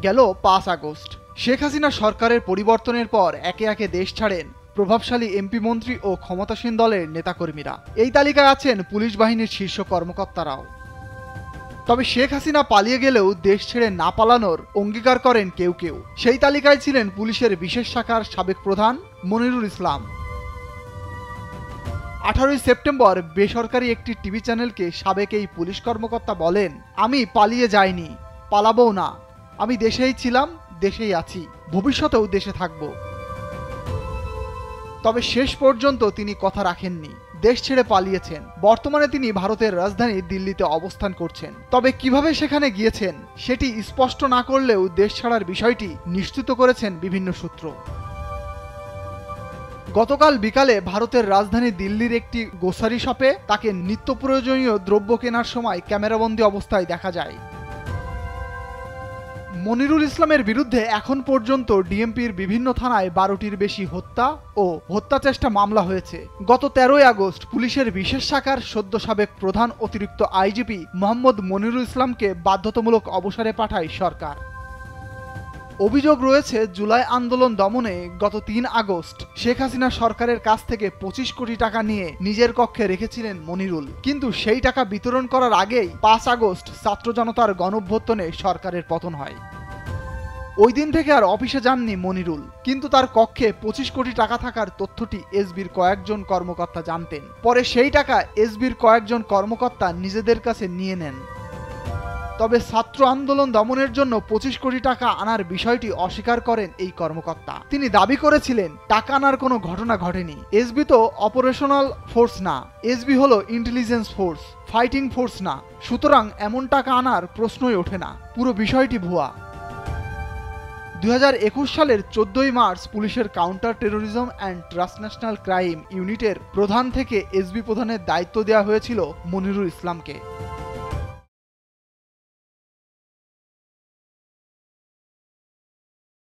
গেল ৫ আগস্ট। শেখ হাসিনা সরকারের পরিবর্তনের পর একে একে দেশ ছাড়েন প্রভাবশালী এমপি মন্ত্রী ও ক্ষমতাসীন দলের নেতাকর্মীরা। এই তালিকায় আছেন পুলিশ বাহিনীর শীর্ষ কর্মকর্তারাও। তবে শেখ হাসিনা পালিয়ে গেলেও দেশ ছেড়ে না পালানোর অঙ্গীকার করেন কেউ কেউ। সেই তালিকায় ছিলেন পুলিশের বিশেষ শাখার সাবেক প্রধান মনিরুল ইসলাম। 18 সেপ্টেম্বর বেসরকারি একটি টিভি চ্যানেলকে সাবেক এই পুলিশ কর্মকর্তা বলেন, আমি পালিয়ে যাইনি, পালাবও না, আমি দেশেই ছিলাম, দেশেই আছি, ভবিষ্যতেও দেশে থাকব। তবে শেষ পর্যন্ত তিনি কথা রাখেননি, দেশ ছেড়ে পালিয়েছেন। বর্তমানে তিনি ভারতের রাজধানী দিল্লিতে অবস্থান করছেন। তবে কিভাবে সেখানে গিয়েছেন সেটি স্পষ্ট না করলেও দেশ ছাড়ার বিষয়টি নিশ্চিত করেছেন বিভিন্ন সূত্র। গতকাল বিকালে ভারতের রাজধানী দিল্লির একটি গ্রোসারি শপে তাকে নিত্য প্রয়োজনীয় দ্রব্য কেনার সময় ক্যামেরাবন্দি অবস্থায় দেখা যায়। মনিরুল ইসলামের বিরুদ্ধে এখন পর্যন্ত ডিএমপির বিভিন্ন থানায় 12টির বেশি হত্যা ও হত্যা চেষ্টা মামলা হয়েছে। গত 13 আগস্ট পুলিশের বিশেষ শাখার সদ্য সাবেক প্রধান অতিরিক্ত আইজিপি মোহাম্মদ মনিরুল ইসলামকে বাধ্যতামূলক অবসরে পাঠায় সরকার। অভিযোগ রয়েছে, জুলাই আন্দোলন দমনে গত 3 আগস্ট শেখ হাসিনা সরকারের কাছ থেকে 25 কোটি টাকা নিয়ে নিজের কক্ষে রেখেছিলেন মনিরুল। কিন্তু সেই টাকা বিতরণ করার আগেই 5 আগস্ট ছাত্র জনতার গণঅভ্যুত্থানে সরকারের পতন হয়। ওই দিন থেকে আর অফিসে যাননি মনিরুল, কিন্তু তার কক্ষে 25 কোটি টাকা থাকার তথ্যটি এসবির কয়েকজন কর্মকর্তা জানতেন। পরে সেই টাকা এসবির কয়েকজন কর্মকর্তা নিজেদের কাছে নিয়ে নেন। তবে ছাত্র আন্দোলন দমনের জন্য 25 কোটি টাকা আনার বিষয়টি অস্বীকার করেন এই কর্মকর্তা। তিনি দাবি করেছিলেন টাকা আনার কোনো ঘটনা ঘটেনি। এসবি তো অপারেশনাল ফোর্স না, এসবি হলো ইন্টেলিজেন্স ফোর্স, ফাইটিং ফোর্স না, সুতরাং এমন টাকা আনার প্রশ্নই ওঠে না, পুরো বিষয়টি ভুয়া। 2021 সালের 14 মার্চ পুলিশের counter terrorism and transnational crime ইউনিটের প্রধান থেকে এসবি প্রধানের দায়িত্ব দেওয়া হয়েছিল মনিরুল ইসলামকে।